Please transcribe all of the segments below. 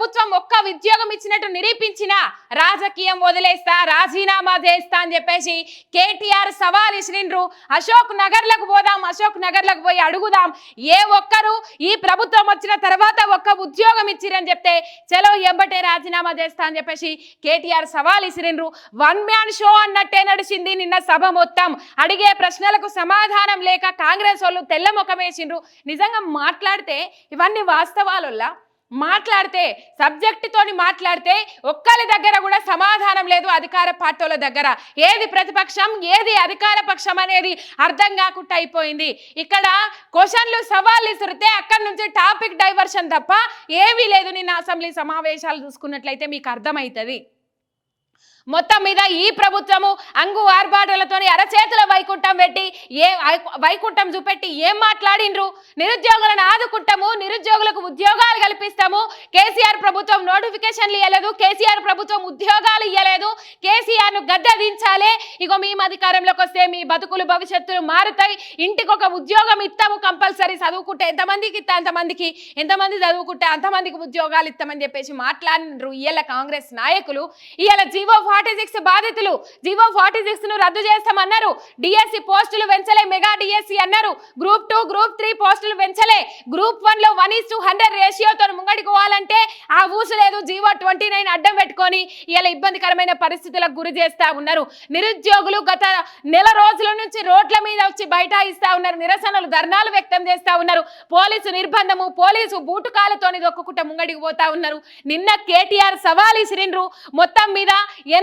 ప్రభుత్వం ఒక్క ఉద్యోగం ఇచ్చినట్టు నిరూపించినా రాజకీయం వదిలేస్తా, రాజీనామా చేస్తా అని చెప్పేసి కేటీఆర్ సవాల్ ఇసిరిండ్రు. అశోక్ నగర్లకు పోదాం, అశోక్ నగర్లకు పోయి అడుగుదాం, ఏ ఒక్కరు ఈ ప్రభుత్వం వచ్చిన తర్వాత ఒక్క ఉద్యోగం ఇచ్చిరని చెప్తే చలో ఎంబటే రాజీనామా చేస్తా అని చెప్పేసి కేటీఆర్ సవాల్ ఇసిరిండ్రు. వన్ మ్యాన్ షో అన్నట్టే నడిచింది నిన్న సభ మొత్తం. అడిగే ప్రశ్నలకు సమాధానం లేక కాంగ్రెస్ వాళ్ళు తెల్ల ముఖం వేసిండ్రు. నిజంగా మాట్లాడితే ఇవన్నీ వాస్తవాలల్లా మాట్లాడితే సబ్జెక్టుతోని మాట్లాడితే ఒక్కరి దగ్గర కూడా సమాధానం లేదు. అధికార పార్టీల దగ్గర ఏది ప్రతిపక్షం ఏది అధికార పక్షం అనేది అర్థం కాకుండా అయిపోయింది. ఇక్కడ క్వశ్చన్లు సవాళ్ళు ఇసిరితే అక్కడి నుంచి టాపిక్ డైవర్షన్ తప్ప ఏమీ లేదు. నిన్న అసెంబ్లీ సమావేశాలు చూసుకున్నట్లయితే మీకు అర్థమవుతుంది. మొత్తం మీద ఈ ప్రభుత్వము అంగు ఆర్భాటాలతోని అరచేతుల వైకుంఠం పెట్టి వైకుంఠం చూపెట్టి ఏం మాట్లాడిండ్రు? నిరుద్యోగులను ఆదుకుంటాము, నిరుద్యోగులకు ఉద్యోగాలు కల్పిస్తాము, కేసీఆర్ ప్రభుత్వం నోటిఫికేషన్లు ఇవ్వలేదు, కేసీఆర్ ప్రభుత్వం ఉద్యోగాలు ఇవ్వలేదు, కేసీఆర్ను గద్దె దించాలి, ఇగో మేము అధికారంలోకి వస్తే మీ బతుకులు భవిష్యత్తులు మారుతాయి, ఇంటికి ఒక ఉద్యోగం ఇస్తాము కంపల్సరీ, చదువుకుంటే ఎంతమందికి ఇస్తా అంతమందికి, ఎంతమంది చదువుకుంటే అంతమందికి ఉద్యోగాలు ఇస్తామని చెప్పేసి మాట్లాడినరు ఇవాళ కాంగ్రెస్ నాయకులు. ఇవాళ జీవో 46 బాధితులు జీవో 46 ను రద్దు చేస్తామన్నారు. డిఎస్సి పోస్టులు పెంచలే, మెగా డిఎస్సి అన్నారు. గ్రూప్ 2 గ్రూప్ 3 పోస్టులు పెంచలే. గ్రూప్ 1 లో 1:100 రేషియోతో ముంగడికి పోవాలంటే ఆ ఊసు లేదు. జీవో 29 అడ్డం పెట్టుకొని ఇలా ఇబ్బందికరమైన పరిస్థితులకు గురి చేస్తా ఉన్నారు. నిరుద్యోగులు గత నెల రోజుల నుంచి రోడ్ల మీద వచ్చి బైఠాయిస్తా ఉన్నారు, నిరసనలు ధర్నాలు వ్యక్తం చేస్తా ఉన్నారు. పోలీసు నిర్బంధము, పోలీసు బూటుకాలతోని దొక్కుకుంటా ముంగడికి పోతా ఉన్నారు. నిన్న కేటీఆర్ సవాల్ ఇసిరిండ్రు. మొత్తం మీద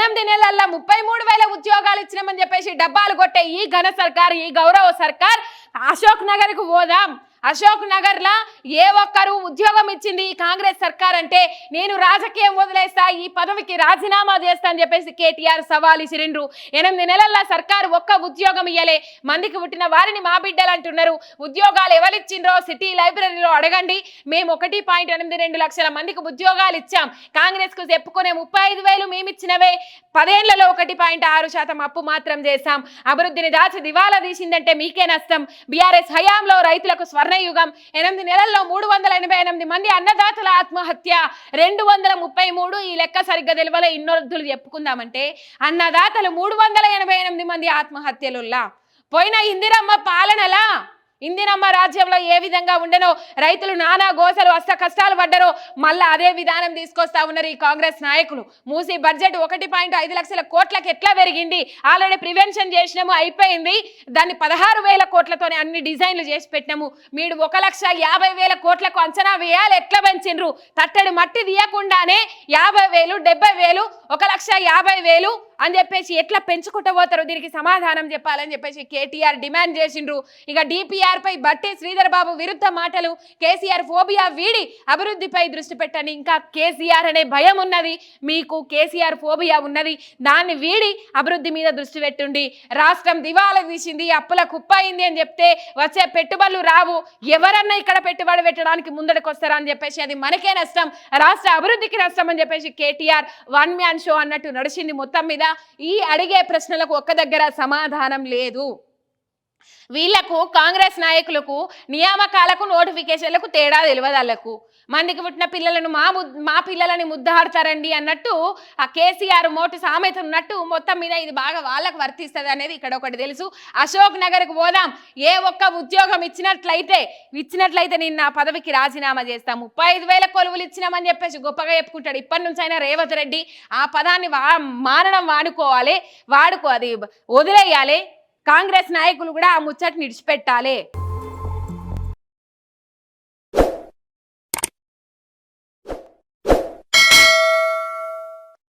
8 నెలల్లో 33,000 ఉద్యోగాలు ఇచ్చినామని చెప్పేసి డబ్బాలు కొట్టే ఈ ఘన సర్కార్, ఈ గౌరవ సర్కార్ అశోక్ నగర్కు పోదాం, అశోక్ నగర్లా ఏ ఒక్కరు ఉద్యోగం ఇచ్చింది కాంగ్రెస్ సర్కార్ అంటే నేను రాజకీయం వదిలేస్తా, ఈ పదవికి రాజీనామా చేస్తా అని చెప్పేసి కేటీఆర్ సవాల్ ఇసిరిండ్రు. 8 నెలల్లో సర్కారు ఒక్క ఉద్యోగం ఇయ్యలే. మందికి పుట్టిన వారిని మా బిడ్డలు అంటున్నారు. ఉద్యోగాలు ఎవరిచ్చిండ్రో సిటీ లైబ్రరీలో అడగండి. మేము 1.82 లక్షల మందికి ఉద్యోగాలు ఇచ్చాం. కాంగ్రెస్ కు చెప్పుకునే 35,000 మేమిచ్చినవే. 10 ఏళ్లలో 1.6% అప్పు మాత్రం చేశాం. అభివృద్ధిని దాచి దివాలా తీసిందంటే మీకే నష్టం. బీఆర్ఎస్ హయాంలో రైతులకు యుగం 8 నెలల్లో 388 మంది అన్నదాతల ఆత్మహత్య, 233. ఈ లెక్క సరిగ్గా తెలియలే, ఇన్నొద్దులు చెప్పుకుందామంటే అన్నదాతలు 388 మంది ఆత్మహత్యలుల్లా. పోయిన ఇందిరమ్మ పాలనలా, ఇందిరమ్మ రాజ్యంలో ఏ విధంగా ఉండనో, రైతులు నానా గోసలు అష్ట కష్టాలు పడ్డారో మళ్ళీ అదే విధానం తీసుకొస్తా ఉన్నారు ఈ కాంగ్రెస్ నాయకులు. మూసి బడ్జెట్ 1.5 లక్షల కోట్లకి ఎట్లా పెరిగింది? ఆల్రెడీ ప్రివెన్షన్ చేసినాము, అయిపోయింది. దాన్ని 16,000 కోట్లతోనే అన్ని డిజైన్లు చేసి పెట్టినాము. మీరు 1,50,000 కోట్లకు అంచనా వేయాలి, ఎట్లా పెంచిండ్రు? తట్టడి మట్టి తీయకుండానే 50,000, 70,000, 1,50,000 అని చెప్పేసి ఎట్లా పెంచుకుంటూ పోతారు? దీనికి సమాధానం చెప్పాలని చెప్పేసి కేటీఆర్ డిమాండ్ చేసిండ్రు. ఇక డిపిఆర్ పై బట్టి శ్రీధర్ బాబు విరుద్ధ మాటలు, కేసీఆర్ ఫోబియా వీడి అభివృద్ధిపై దృష్టి పెట్టండి. ఇంకా కేసీఆర్ అనే భయం ఉన్నది మీకు, కేసీఆర్ ఫోబియా ఉన్నది, దాన్ని వీడి అభివృద్ధి మీద దృష్టి పెట్టుండి. రాష్ట్రం దివాలా తీసింది, అప్పుల కుప్పయింది అని చెప్తే వచ్చే పెట్టుబడులు రావు. ఎవరన్నా ఇక్కడ పెట్టుబడి పెట్టడానికి ముందడికి వస్తారా అని చెప్పేసి అది మనకే నష్టం, రాష్ట్ర అభివృద్ధికి నష్టం అని చెప్పేసి కేటీఆర్ వన్ మ్యాన్ షో అన్నట్టు నడిచింది. మొత్తం మీద ఈ అడిగే ప్రశ్నలకు ఒక్క దగ్గర సమాధానం లేదు. వీళ్లకు కాంగ్రెస్ నాయకులకు నియామకాలకు నోటిఫికేషన్లకు తేడా తెలియదు. వాళ్ళకు మందికి పుట్టిన పిల్లలను మా పిల్లలని ముద్దాడతారండి అన్నట్టు ఆ కేసీఆర్ మోటు సామెత ఉన్నట్టు మొత్తం మీద ఇది బాగా వాళ్ళకు వర్తిస్తుంది అనేది ఇక్కడ ఒకటి తెలుసు. అశోక్ నగర్కు పోదాం, ఏ ఒక్క ఉద్యోగం ఇచ్చినట్లయితే నేను నా పదవికి రాజీనామా చేస్తాను. 35,000 కొలువులు ఇచ్చినామని చెప్పేసి గొప్పగా చెప్పుకుంటాడు. ఇప్పటి నుంచి అయినా రేవంత్ రెడ్డి ఆ పదాన్ని మానడం అది వదిలేయాలి. కాంగ్రెస్ నాయకులు కూడా ఆ ముచ్చటిని విడిచిపెట్టాలి.